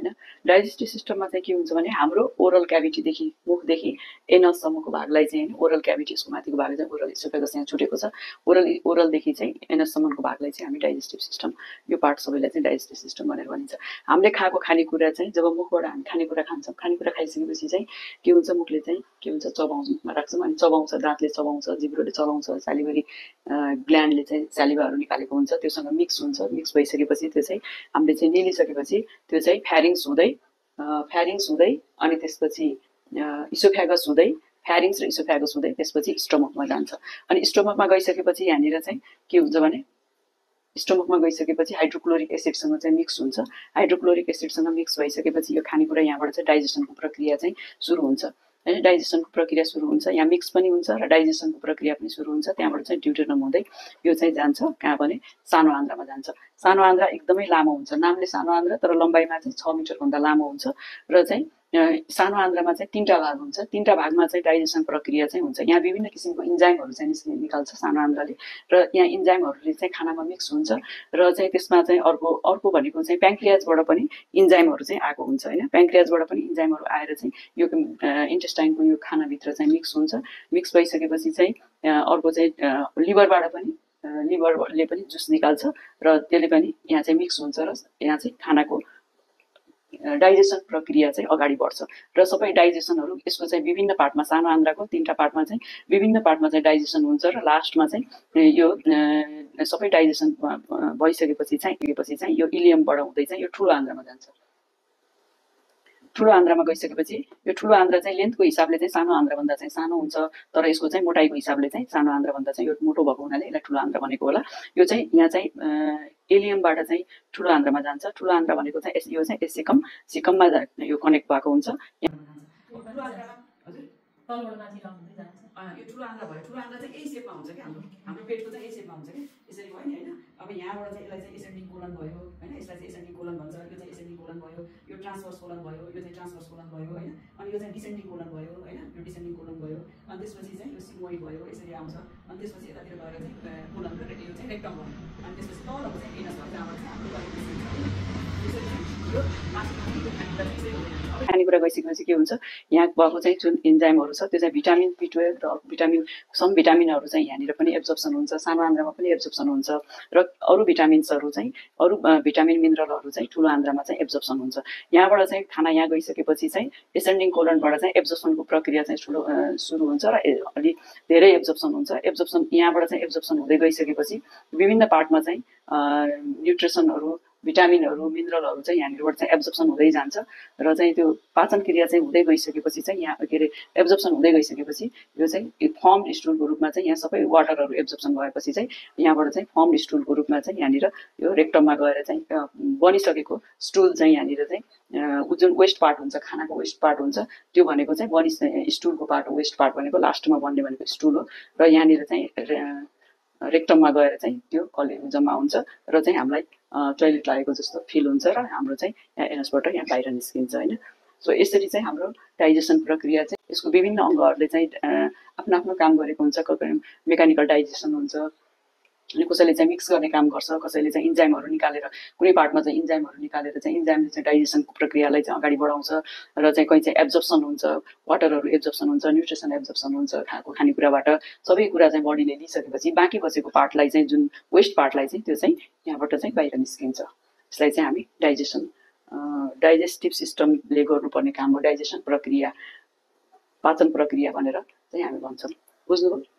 हैन। डाइजेस्टिभ सिस्टममा चाहिँ के हुन्छ भने हाम्रो ओरल क्याभिटीदेखि मुखदेखि एनससम्मको भागलाई चाहिँ ओरल क्याभिटी यसको माथिको भाग चाहिँ ओरल इसोफेगस यहाँ छुटेको छ। ओरलदेखि चाहिँ एनससम्मको भागलाई चाहिँ हामी डाइजेस्टिभ सिस्टम, यो पार्ट सबैलाई चाहिँ डाइजेस्टिभ सिस्टम भनेर भनिन्छ। हामीले खाएको खानेकुरा चाहिँ जब मुखबाट हामी खानेकुरा खान्छौँ, खानेकुरा खाइसकेपछि चाहिँ के हुन्छ, मुखले चाहिँ के हुन्छ, चबाउनमा राख्छौँ अनि चबाउँछ, दाँतले चबाउँछ, जिब्रोले चबाउँछ, सालिभरी ग्ल्यान्डले चाहिँ सालिभाहरू निकालेको हुन्छ, त्योसँग मिक्स हुन्छ। मिक्स भइसकेपछि त्यो चाहिँ हामीले चाहिँ निलिसकेपछि त्यो चाहिँ फ्यारिङ्स हुँदै अनि त्यसपछि इसोफ्यागस हुँदै, फ्यारिङ्स र इसोफ्यागस हुँदै त्यसपछि स्टमकमा जान्छ। अनि स्टमकमा गइसकेपछि यहाँनिर चाहिँ के हुन्छ भने स्टमकमा गइसकेपछि हाइड्रोक्लोरिक एसिडसँग चाहिँ मिक्स हुन्छ। हाइड्रोक्लोरिक एसिडसँग मिक्स भइसकेपछि यो खानेकुरा यहाँबाट चाहिँ डाइजेसनको प्रक्रिया चाहिँ सुरु हुन्छ हैन। डाइजेसनको प्रक्रिया सुरु हुन्छ, यहाँ मिक्स पनि हुन्छ र डाइजेसनको प्रक्रिया पनि सुरु हुन्छ। त्यहाँबाट चाहिँ ड्युटेनम हुँदै यो चाहिँ जान्छ कहाँ भने सानो आन्द्रामा जान्छ। सानो आन्द्रा एकदमै लामो हुन्छ, नामले सानो आन्द्रा तर लम्बाइमा चाहिँ 6 मिटरभन्दा लामो हुन्छ र चाहिँ सानो आन्द्रामा चाहिँ 3टा भाग हुन्छ। 3टा भागमा चाहिँ डाइजेसन प्रक्रिया चाहिँ हुन्छ। यहाँ विभिन्न किसिमको इन्जाइमहरू चाहिँ निकाल्छ सानो आन्द्राले र यहाँ इन्जाइमहरूले चाहिँ खानामा मिक्स हुन्छ र चाहिँ त्यसमा चाहिँ अर्को भनेको चाहिँ प्याङ्क्रियाजबाट पनि इन्जाइमहरू चाहिँ आएको हुन्छ हैन। प्याङ्क्रियाजबाट पनि इन्जाइमहरू आएर चाहिँ यो इन्टेस्टाइनको यो खानाभित्र चाहिँ मिक्स हुन्छ। मिक्स भइसकेपछि चाहिँ अर्को चाहिँ लिभरबाट पनि, लिभरले पनि जुस निकाल्छ र त्यसले पनि यहाँ चाहिँ मिक्स हुन्छ र यहाँ चाहिँ खानाको डाइजेसन प्रक्रिया चाहिँ अगाडि बढ्छ र सबै डाइजेसनहरू यसको चाहिँ विभिन्न पार्टमा, सानो आन्द्राको 3टा पार्टमा चाहिँ विभिन्न पार्टमा चाहिँ डाइजेसन हुन्छ र लास्टमा चाहिँ यो सबै डाइजेसन भइसकेपछि चाहिँ यो इलियमबाट हुँदै चाहिँ यो ठुलो आन्द्रामा जान्छ। ठुलो आन्द्रामा गइसकेपछि यो ठुलो आन्द्रा चाहिँ लेन्थको हिसाबले चाहिँ सानो आन्द्राभन्दा चाहिँ सानो हुन्छ तर यसको चाहिँ मोटाइको हिसाबले चाहिँ सानो आन्द्राभन्दा चाहिँ यो मोटो भएको हुनाले यसलाई ठुलो आन्द्रा भनेको होला। यो चाहिँ यहाँ चाहिँ एलियमबाट चाहिँ ठुलो आन्द्रामा जान्छ। ठुलो आन्द्रा भनेको चाहिँ यो चाहिँ सिकममा यो कनेक्ट भएको हुन्छ। यो ठुलो आन्द्रा भयो। ठुलो आन्द्रा चाहिँ यही सेपमा हुन्छ कि हाम्रो पेटको चाहिँ यही सेपमा हुन्छ कि यसरी भयो नि हैन। अब यहाँबाट चाहिँ यसलाई चाहिँ एसेन्डिङ कोलन भयो हैन, यसलाई चाहिँ एसेन्डिङ कोलन भन्छ, यो चाहिँ एसेन्डिङ कोलन भयो, यो ट्रान्सभर्स कोलन भयो, यो चाहिँ ट्रान्सभर्स कोलन भयो हैन। अनि यो चाहिँ डिसेन्डिङ कोलन भयो हैन, यो डिसेन्डिङ कोलन भयो। अनि त्यसपछि चाहिँ यो सिग्मोइड भयो, यसरी आउँछ। अनि त्यसपछि यतातिर गएर चाहिँ कोलन र यो चाहिँ रेक्टम भयो। अनि त्यसपछि तलको चाहिँ एनस भयो, जहाँबाट चाहिँ हाम्रो खानेकुरा गइसकेपछि के हुन्छ, यहाँ भएको चाहिँ जुन इन्जाइमहरू छ त्यो चाहिँ भिटामिन B12 र सम भिटामिनहरू चाहिँ यहाँनिर पनि एब्जर्प्सन हुन्छ, सानो आन्द्रामा पनि एब्जर्प्सन हुन्छ र अरू भिटामिन्सहरू चाहिँ अरू भिटामिन मिनरलहरू चाहिँ ठुलो आन्द्रामा चाहिँ एब्जर्प्सन हुन्छ। यहाँबाट चाहिँ खाना यहाँ गइसकेपछि चाहिँ एसेन्डिङ कोलनबाट चाहिँ एब्जर्प्सनको प्रक्रिया चाहिँ सुरु हुन्छ र अलि धेरै एब्जर्प्सन हुन्छ। एब्जर्प्सन यहाँबाट चाहिँ एब्जर्प्सन हुँदै गइसकेपछि विभिन्न पार्टमा चाहिँ न्युट्रिसनहरू, भिटामिनहरू, मिनरलहरू चाहिँ यहाँनिरबाट चाहिँ एब्जर्प्सन हुँदै जान्छ र चाहिँ त्यो पाचन क्रिया चाहिँ हुँदै गइसकेपछि चाहिँ यहाँ के अरे एब्जर्प्सन हुँदै गइसकेपछि यो चाहिँ फर्म्ड स्टुलको रूपमा चाहिँ यहाँ सबै वाटरहरू एब्जर्प्सन भएपछि चाहिँ यहाँबाट चाहिँ फर्म्ड स्टुलको रूपमा चाहिँ यहाँनिर यो रेक्टममा गएर चाहिँ बनिसकेको स्टुल चाहिँ यहाँनिर चाहिँ जुन वेस्ट पार्ट हुन्छ, खानाको वेस्ट पार्ट हुन्छ, त्यो भनेको चाहिँ स्टुलको पार्ट हो। वेस्ट पार्ट भनेको लास्टमा बन्ने भनेको स्टुल हो र यहाँनिर चाहिँ रेक्टममा गएर चाहिँ त्यो कलेजमा जम्मा हुन्छ र चाहिँ हामीलाई टोइलेट लागेको जस्तो फिल हुन्छ र हाम्रो चाहिँ यहाँ एनसबाट यहाँ बाहिर निस्किन्छ हैन। सो यसरी चाहिँ हाम्रो डाइजेसन प्रक्रिया चाहिँ यसको विभिन्न अङ्गहरूले चाहिँ आफ्नो आफ्नो काम गरेको हुन्छ। मेकानिकल डाइजेसन हुन्छ, अनि कसैले चाहिँ मिक्स गर्ने काम गर्छ, कसैले चाहिँ इन्जाइमहरू निकालेर कुनै पार्टमा चाहिँ इन्जाइमहरू निकालेर चाहिँ इन्जाइमले चाहिँ डाइजेसनको प्रक्रियालाई चाहिँ अगाडि बढाउँछ र चाहिँ कहीँ चाहिँ एब्जर्प्सन हुन्छ, वाटरहरू एब्जर्प्सन हुन्छ, न्युट्रिसन एब्जर्प्सन हुन्छ, खानेकुराबाट सबै कुरा चाहिँ बडीले लिइसकेपछि बाँकी बसेको पार्टलाई चाहिँ जुन वेस्ट पार्टलाई चाहिँ त्यो चाहिँ यहाँबाट चाहिँ बाहिर निस्किन्छ। यसलाई चाहिँ हामी डाइजेस्टिभ सिस्टमले गर्नुपर्ने काम हो, डाइजेसन प्रक्रिया, पाचन प्रक्रिया भनेर चाहिँ हामी भन्छौँ। बुझ्नुभयो?